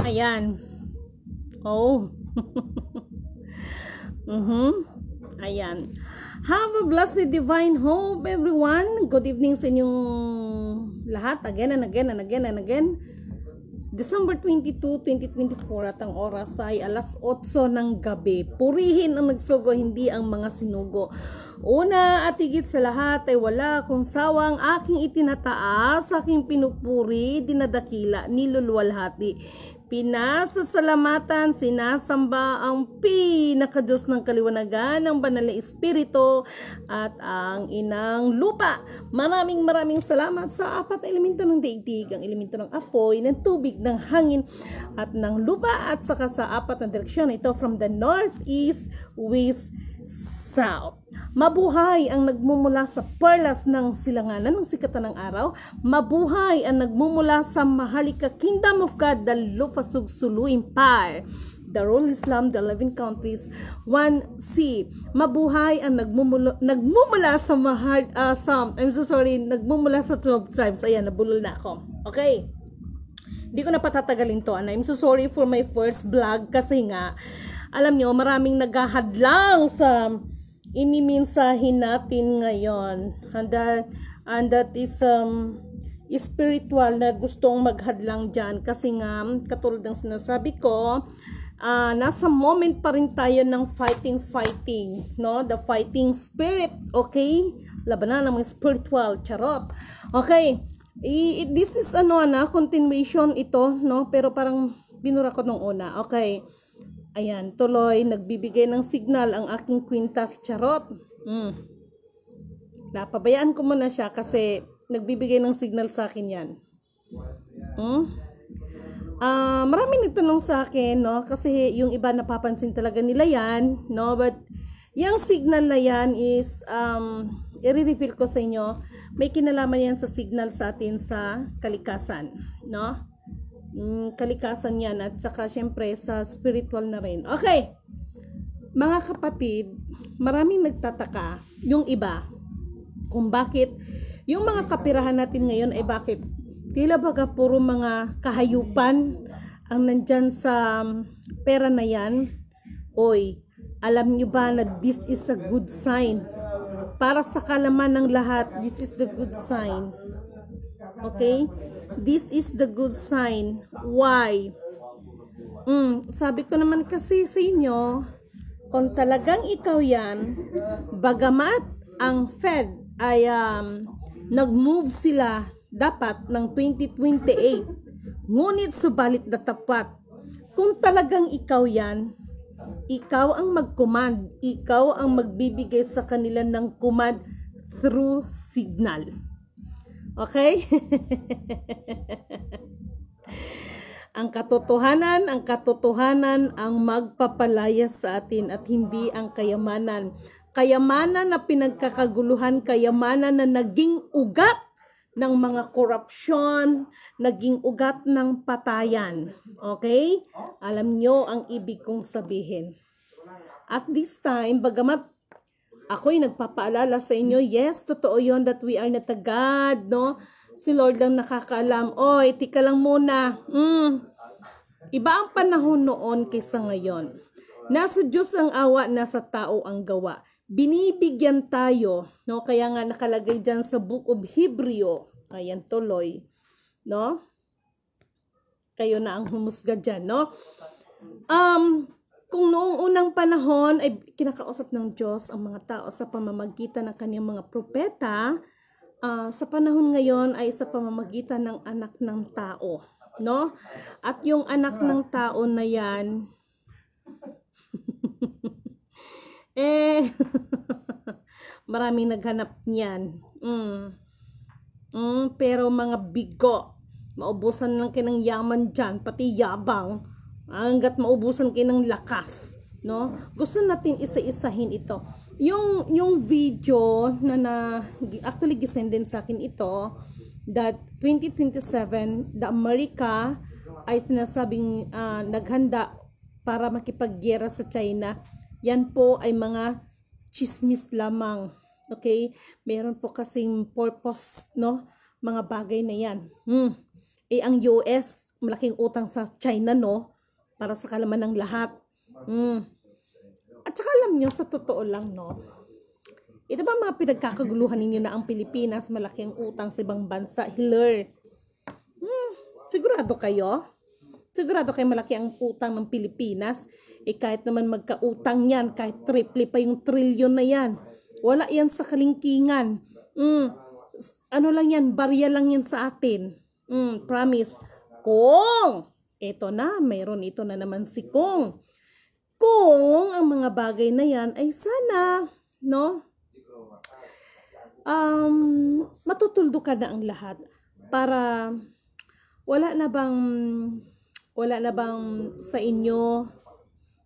Ayan. Oh. Ayan. Have a blessed divine hope, everyone. Good evening sa inyong lahat. Again and again and again and again. December 22, 2024 at ang oras ay alas 8 ng gabi. Purihin ang nagsugo, hindi ang mga sinugo. Una at higit sa lahat ay wala akong sawang aking itinataas, aking pinupuri, dinadakila, niluluwalhati. Pinasasalamatan, sinasamba ang pinakadiyos ng kaliwanagan, ang banal na espiritu at ang inang lupa. Maraming salamat sa apat na elemento ng daigdig, ang elemento ng apoy, ng tubig, ng hangin at ng lupa, at saka sa apat na direksyon ito from the north, east, west, south. Mabuhay ang nagmumula sa perlas ng silanganan ng sikatan ng araw. Mabuhay ang nagmumula sa Maharlika Kingdom of God, the Lufasug Sulu Empire, the Rule Islam, the 11 countries, 1C. Mabuhay ang nagmumula sa nagmumula sa 12 tribes. Ayan, nabulol na ako. Okay. Hindi ko na patatagalin to. And I'm so sorry for my first vlog kasi nga, alam nyo, maraming naghahadlang sa iniminsahin natin ngayon. And that is spiritual na gustong maghadlang dyan. Kasi nga, katulad ng sinasabi ko, nasa moment pa rin tayo ng fighting, no? The fighting spirit, okay? Labanan ng mga spiritual, charot. Okay, this is continuation ito, no? Pero parang binura ko nung una, okay? Ayan, tuloy, nagbibigay ng signal ang aking kwintas, charot. Napabayaan ko muna siya kasi nagbibigay ng signal sa akin yan. Maraming nagtanong sa akin, no? Kasi yung iba napapansin talaga nila yan, no? But yung signal na yan is, i-reveal ko sa inyo, may kinalaman yan sa signal sa atin sa kalikasan, no? Kalikasan yan at saka syempre sa spiritual na rin. Okay, mga kapatid, maraming nagtataka yung iba kung bakit yung mga kapirahan natin ngayon ay bakit tila baga puro mga kahayupan ang nandyan sa pera na yan. Oy, alam nyo ba na this is a good sign? Para sa kalaman ng lahat, this is the good sign. Okay? This is the good sign. Why? Sabi ko naman kasi sa inyo, kung talagang ikaw yan, bagamat ang Fed ay nag-move sila dapat ng 2028, ngunit subalit na tapat. Kung talagang ikaw yan, ikaw ang mag-command, ikaw ang magbibigay sa kanila ng command through signal. Okay? ang katotohanan ang magpapalaya sa atin at hindi ang kayamanan. Kayamanan na pinagkakaguluhan, kayamanan na naging ugat ng mga korupsyon, naging ugat ng patayan. Okay? Alam nyo ang ibig kong sabihin. At this time, bagamat ako'y nagpapaalala sa inyo, yes, totoo yon that we are not a God, no? Si Lord lang nakakaalam. Oy, tika lang muna. Iba ang panahon noon kaysa ngayon. Nasa Diyos ang awa, nasa tao ang gawa. Binibigyan tayo, no? Kaya nga nakalagay dyan sa Book of Hebrew. Ayan, tuloy. No? Kayo na ang humusga dyan, no? Kung noong unang panahon ay kinakausap ng Diyos ang mga tao sa pamamagitan ng kanyang mga propeta, sa panahon ngayon ay sa pamamagitan ng anak ng tao, no? At yung anak ng tao na yan, maraming naghanap niyan. Pero mga bigo, maubusan lang kayo ng yaman dyan, pati yabang, hanggat maubusan kayo ng lakas, no? Gusto natin isa-isahin ito. Yung video na actually gisend din sa akin ito, that 2027 the America ay sinasabing naghanda para makipaggera sa China. Yan po ay mga chismis lamang. Okay? Meron po kasing purpose, no? Mga bagay na yan. ang US, malaking utang sa China, no? Para sa kalaman ng lahat. At saka alam nyo, sa totoo lang, no? Ito ba mga pinagkakaguluhan ninyo na ang Pilipinas, malaking utang sa ibang bansa? Hiller. Sigurado kayo? Sigurado kayo malaki ang utang ng Pilipinas? Kahit naman magkautang yan, kahit triple pa yung trilyon na yan. Wala yan sa kalingkingan. Ano lang yan, barya lang yan sa atin. Promise. Kung, eto na, mayroon ito na naman si Kung. Kung ang mga bagay na yan ay sana, no? Matutuldo ka na ang lahat para wala na bang sa inyo,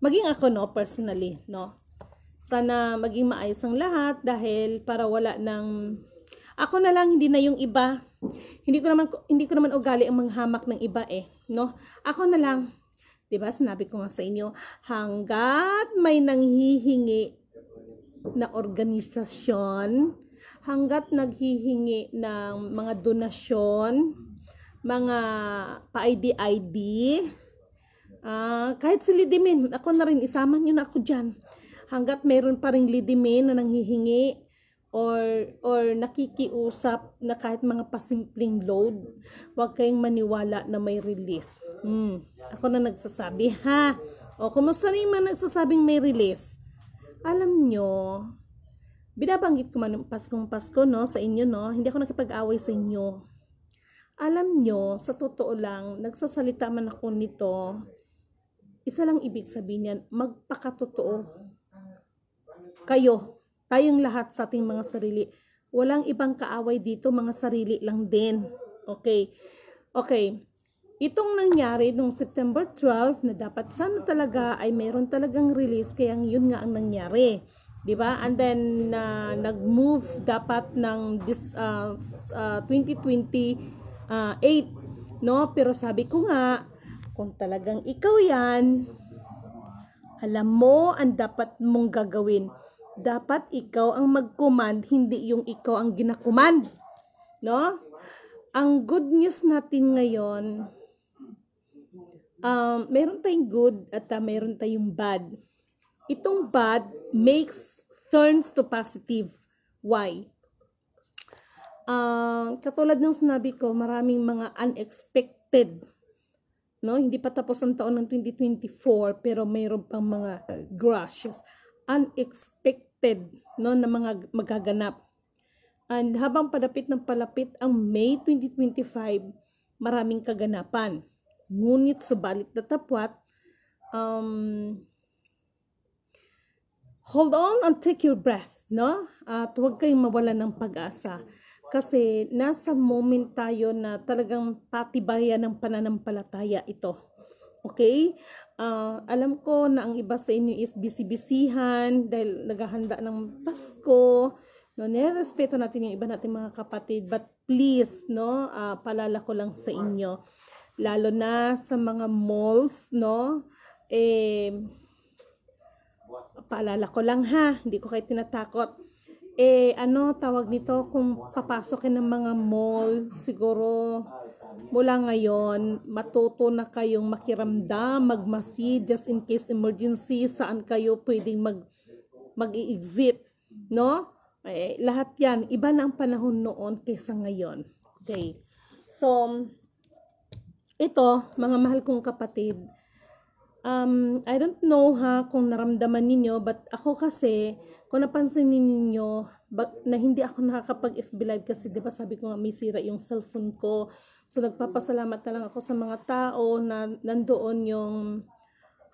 maging ako, no, personally, no? Sana maging maayos ang lahat dahil para wala nang ako na lang, hindi na yung iba. Hindi ko naman ugali ang manghamak ng iba no? Ako na lang. 'Di ba? Sinabi ko nga sa inyo, hangga't may nanghihingi na organisasyon, hangga't naghihingi ng mga donasyon, mga pa-ID, kahit si Lidimin, ako na rin, isama nyo na ako dyan. Hangga't meron pa rin Lidimin na nanghihingi or nakikiusap na kahit mga pasimpleng load, huwag kayong maniwala na may release. Ako na nagsasabi, ha? O, kumusta na yung mga nagsasabing may release? Alam nyo, binabanggit ko man Paskong Pasko, no, sa inyo, no? Hindi ako nakipag-away sa inyo. Alam nyo, sa totoo lang, nagsasalita man ako nito, isa lang ibig sabihin yan, magpakatotoo kayo, tayong lahat sa ating mga sarili. Walang ibang kaaway dito, mga sarili lang din. Okay. Itong nangyari nung September 12 na dapat sana talaga ay mayroon talagang release, kaya yun nga ang nangyari. 'Di ba? And then nag-move dapat ng this 2028, no? Pero sabi ko nga, kung talagang ikaw 'yan, alam mo ang dapat mong gagawin. Dapat ikaw ang mag-command, hindi yung ikaw ang gina-command. No? Ang good news natin ngayon, meron tayong good at meron tayong bad. Itong bad turns to positive. Why? Katulad ng sinabi ko, maraming mga unexpected. No? Hindi pa tapos ang taon ng 2024, pero mayroon pang mga gracious, unexpected, no, na mga magaganap. And habang palapit ang May 2025, maraming kaganapan. Ngunit subalit datapwat, hold on and take your breath, no? At huwag kayong mawalan ng pag-asa. Kasi nasa moment tayo na talagang patibayan ng pananampalataya ito. Okay? Alam ko na ang iba sa inyo is busy-busyhan dahil naghahanda ng Pasko. No, nirespeto natin yung iba nating mga kapatid, but please, no, paalala ko lang sa inyo, lalo na sa mga malls, no, paalala ko lang, ha, hindi ko kayo tinatakot. Tawag nito, kung papasok kayo ng mga mall, siguro mula ngayon, matuto na kayong makiramdam, magmasid, just in case emergency, saan kayo pwedeng mag-i-exit, no? Lahat yan, iba na ang panahon noon kaysa ngayon. Okay. So, ito, mga mahal kong kapatid, I don't know kung naramdaman ninyo, but ako kasi, kung napansin ninyo, na hindi ako nakakapag-FB live kasi, di ba sabi ko nga may sira yung cellphone ko. So, nagpapasalamat na lang ako sa mga tao na nandoon yung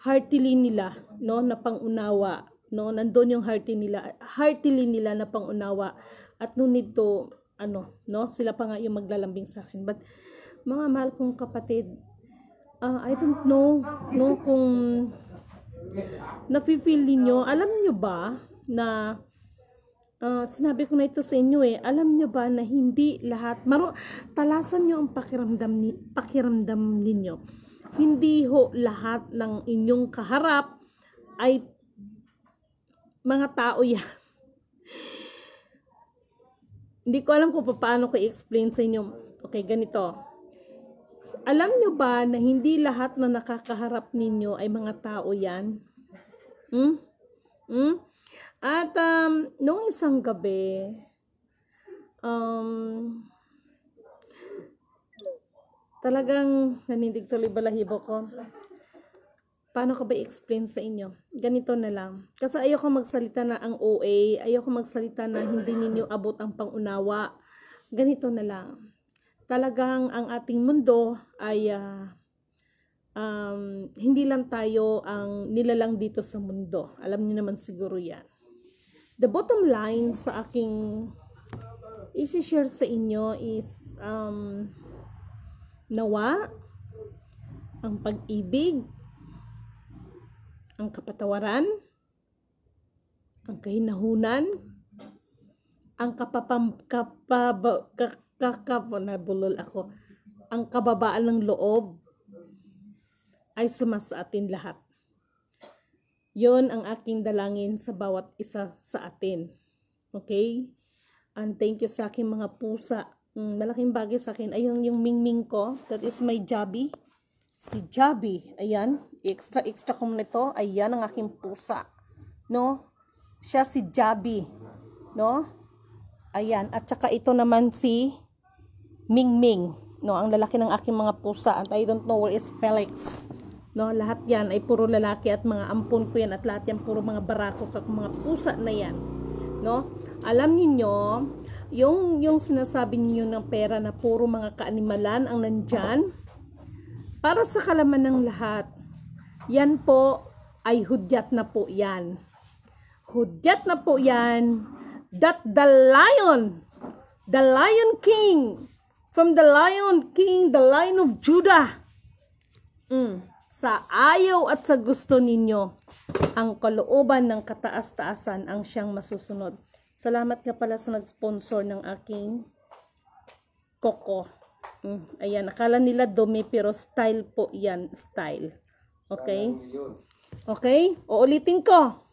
heartily nila, no, na pangunawa, no, nandoon yung heartily nila na pangunawa, at no need to, no, sila pa nga yung maglalambing sa akin. But, mga mahal kong kapatid, I don't know, no, kung nafe-feel niyo, alam niyo ba na sinabi ko na ito sa inyo alam niyo ba na hindi lahat, talasan niyo ang pakiramdam ninyo. Hindi ho lahat ng inyong kaharap ay mga tao yan. Hindi ko alam kung paano ko i-explain sa inyo. Okay, ganito. Alam nyo ba na hindi lahat na nakakaharap ninyo ay mga tao yan? Hmm? Hmm? At noong isang gabi, talagang nanindig tuloy balahibo ko. Paano ko ba i-explain sa inyo? Ganito na lang. Kasi ayoko magsalita na ang OA, ayoko magsalita na hindi ninyo abot ang pangunawa. Ganito na lang. Talagang ang ating mundo ay hindi lang tayo ang nilalang dito sa mundo. Alam niyo naman siguro yan. The bottom line sa aking i-share sa inyo is nawa, ang pag-ibig, ang kapatawaran, ang kahinahunan, ang ang kababaan ng loob ay sumasa atin lahat. Yon ang aking dalangin sa bawat isa sa atin. Okay? And thank you sa aking mga pusa. Malaking bagay sa akin. Ayun yung mingming ko. That is my Jabi. Si Jabi. Ayan. Extra ko muna ito. Ayan ang aking pusa. No? Siya si Jabi. No? Ayan. At saka ito naman si Mingming. No? Ang lalaki ng aking mga pusa. And I don't know where is Felix. No, lahat yan ay puro lalaki at mga ampon ko yan at lahat yan puro mga barako at mga pusa na yan. No? Alam niyo yung sinasabi niyo ng pera na puro mga kaanimalan ang nandyan, para sa kalaman ng lahat, yan po ay hudyat na po yan. Hudyat na po yan that the Lion King, from the Lion King, the Lion of Judah, sa ayaw at sa gusto ninyo, ang kalooban ng kataas-taasan ang siyang masusunod. Salamat nga pala sa nag-sponsor ng aking Coco. Ayan, akala nila dumi pero style po yan, style. Okay? Okay? Uulitin ko.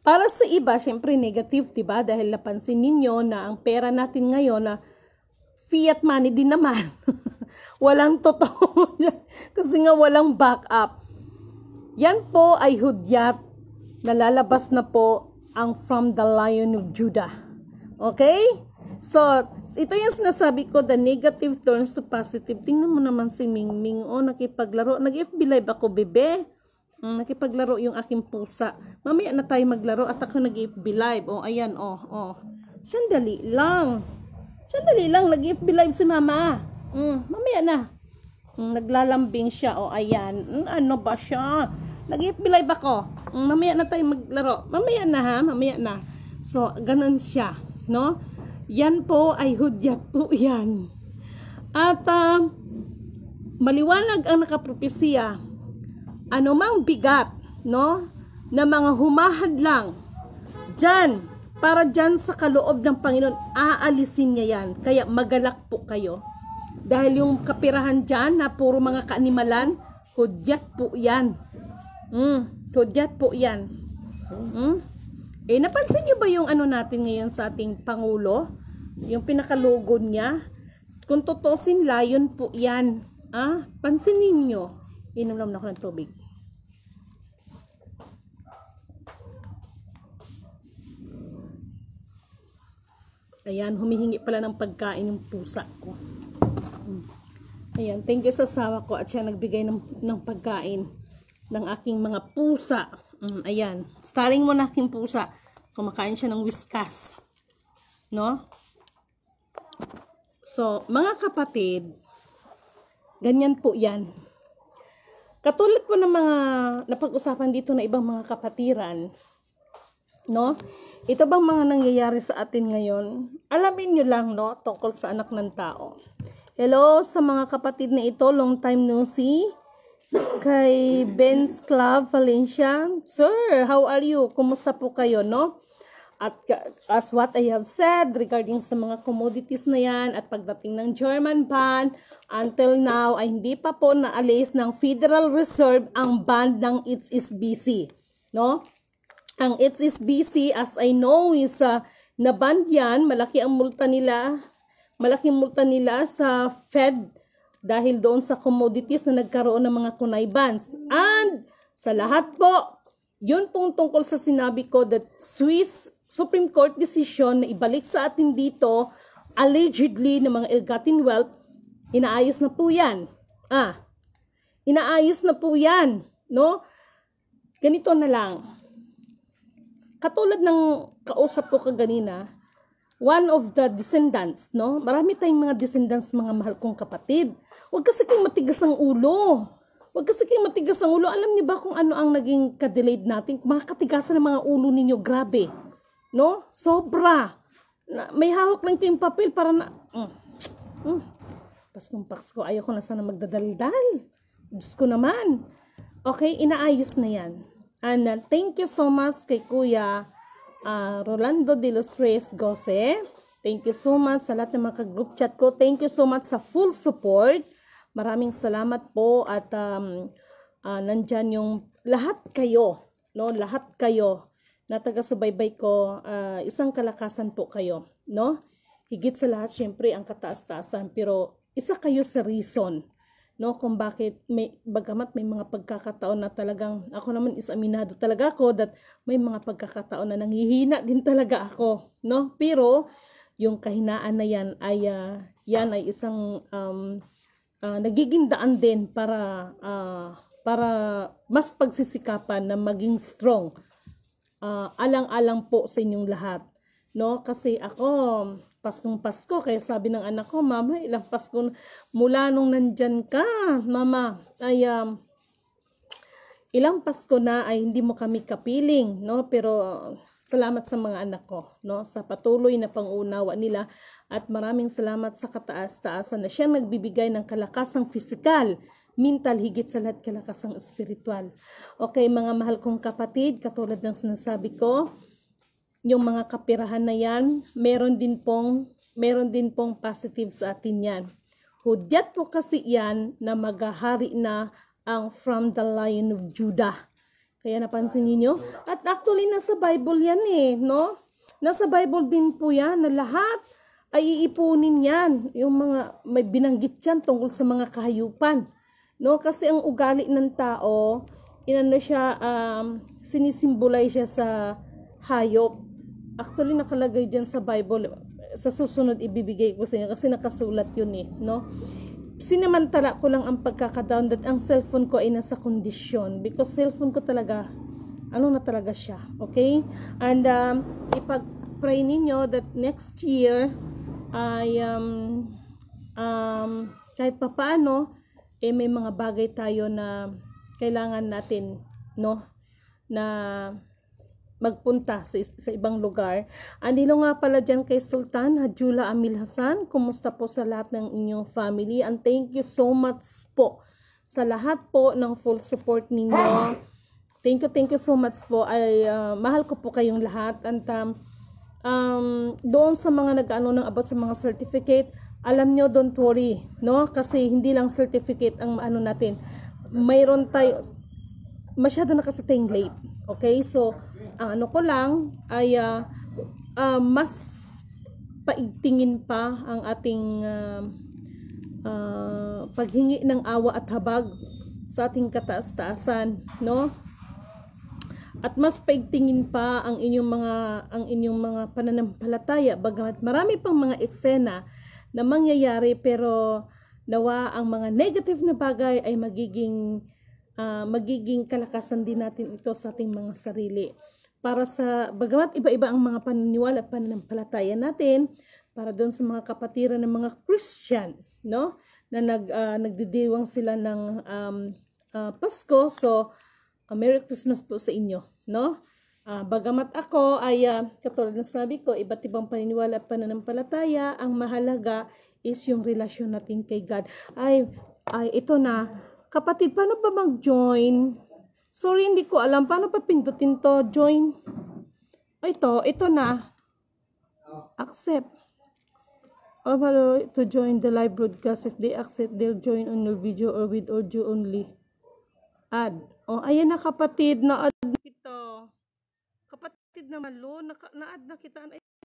Para sa iba, syempre negative, diba? Dahil napansin ninyo na ang pera natin ngayon na fiat money din naman. Walang totoo. Kasi nga walang backup. Yan po ay hudyat. Nalalabas na po ang from the Lion of Judah. Okay? So, ito yung sinasabi ko, the negative turns to positive. Tingnan mo naman si Mingming. Oh, nakipaglaro. Nag-FB live ako, bebe. Nakipaglaro yung aking pusa. Mamaya na tayo maglaro at ako nag-FB live. Oh, ayan, oh. Sandali lang. Nag-FB live si mama. Mamaya na. Naglalambing siya. O, ayan. Ano ba siya? Nag-FB live ako. Mamaya na tayo maglaro. Mamaya na ha. Mamaya na. So, ganun siya. No? Yan po ay hudyat po yan. At, maliwanag ang nakapropesiya. Ano mang bigat, no? Na mga humahadlang dyan, para dyan sa kaloob ng Panginoon, aalisin niya yan. Kaya magalak po kayo. Dahil yung kapirahan dyan na puro mga kaanimalan, hudyat po yan. Hudyat po yan. Napansin nyo ba yung ano natin ngayon sa ating Pangulo? Yung pinakalogo niya? Kung tutusin, lion po yan. Pansinin nyo. Inom lang ako ng tubig. Ayan, humihingi pala ng pagkain yung pusa ko. Ayan, thank you sa asawa ko at siya nagbigay ng pagkain ng aking mga pusa. Ayan, starring mo na aking pusa. Kumakain siya ng Whiskas. No? So, mga kapatid, ganyan po yan. Katulad po ng mga napag-usapan dito na ibang mga kapatiran, no? Ito bang mga nangyayari sa atin ngayon? Alamin nyo lang, no? Tungkol sa anak ng tao. Hello sa mga kapatid na ito, long time no see. Kay Ben's Club Valencia. Sir, how are you? Kumusta po kayo, no? At as what I have said regarding sa mga commodities na yan at pagdating ng German ban, until now ay hindi pa po naalis ng Federal Reserve ang ban ng HSBC. No? Ang HSBC, as I know, is na ban yan, malaki ang multa nila. malaking multa nila sa Fed dahil doon sa commodities na nagkaroon ng mga connivance. And sa lahat po, yun pong tungkol sa sinabi ko that Swiss Supreme Court decision na ibalik sa atin dito allegedly ng mga ill-gotten wealth, inaayos na po yan. Inaayos na po yan. No? Ganito na lang. Katulad ng kausap ko kaganina, one of the descendants, no? Marami tayong mga descendants, mga mahal kong kapatid. Huwag kasi kayong matigas ang ulo. Huwag kasi kayong matigas ang ulo. Alam niyo ba kung ano ang naging ka-delayed natin? Mga katigasan ng mga ulo ninyo, grabe. No? Sobra. May hawak lang kayong papel para na... Paskong Pasko, ayoko na sana magdadaldal. Diyos ko naman. Okay, inaayos na yan. And thank you so much kay Kuya Rolando de los Reyes Gose. Thank you so much sa lahat ng mga group chat ko. Thank you so much sa full support. Maraming salamat po at nandyan yung lahat kayo, no? Lahat kayo na taga-subaybay ko, isang kalakasan po kayo, no? Higit sa lahat, syempre, ang kataas-taasan, pero isa kayo sa reason, no, kung bakit bagamat may mga pagkakataon na talagang ako naman is aminado talaga ako that may mga pagkakataon na nanghihina din talaga ako, no, pero yung kahinaan na yan ay isang nagiging daan din para mas pagsisikapan na maging strong, alang-alang po sa inyong lahat, no, kasi ako Paskong Pasko, kaya sabi ng anak ko, Mama, ilang Pasko mula nung nandyan ka, Mama, ay ilang Pasko na ay hindi mo kami kapiling, no? Pero salamat sa mga anak ko, no? Sa patuloy na pangunawa nila at maraming salamat sa kataas-taasan na siyang nagbibigay ng kalakasang pisikal, mental, higit sa lahat kalakasang espiritual. Okay, mga mahal kong kapatid, katulad ng sinasabi ko, yung mga kapirahan na yan, meron din pong positive sa atin yan. Hudyat po kasi yan na maghahari na ang from the Lion of Judah. Kaya napansin niyo? At actually nasa Bible yan no? Nasa Bible din po yan na lahat ay iipunin yan. Yung mga may binanggit yan tungkol sa mga kahayupan. No? Kasi ang ugali ng tao, sinisimbolay siya sa hayop. Actually, nakalagay dyan sa Bible. Sa susunod, ibibigay ko sa inyo kasi nakasulat yun no? Sinamantala ko lang ang pagkakataon that ang cellphone ko ay nasa kondisyon because cellphone ko talaga, na talaga siya. Okay? And ipag-pray ninyo that next year ay kahit papaano, may mga bagay tayo na kailangan natin, no? Na magpunta sa ibang lugar. Andilo nga pala dyan kay Sultan Hajula Amil Hasan. Kumusta po sa lahat ng inyong family? And thank you so much po sa lahat po ng full support ninyo. Thank you so much po. Mahal ko po kayong lahat. And doon sa mga nag-ano ng about sa mga certificate, alam nyo, don't worry, no? Kasi hindi lang certificate ang natin. Mayroon tayo, masyado na kasi tayong late. Okay? So, ang ko lang ay mas paigtingin pa ang ating paghingi ng awa at habag sa ating kataas-taasan, no? At mas paigtingin pa ang inyong mga pananampalataya, bagamat marami pang mga eksena na mangyayari, pero nawa ang mga negative na bagay ay magiging kalakasan din natin ito sa ating mga sarili. Para sa, bagamat iba-iba ang mga paniniwala at pananampalataya natin, para doon sa mga kapatiran ng mga Christian, no? Na nagdidiwang sila ng Pasko. So, Merry Christmas po sa inyo, no? Bagamat ako ay, katulad ng sabi ko, iba't ibang paniniwala at pananampalataya, ang mahalaga is yung relasyon natin kay God. Ay, ito na. Kapatid, paano ba mag-join? Sorry, hindi ko alam. Paano pa pindutin to? Join. Ito na. Accept. To join the live broadcast. If they accept, they'll join on your video or with audio only. Add. Ayan na kapatid. Na-add na kita. Kapatid na malo. Na-add na kita.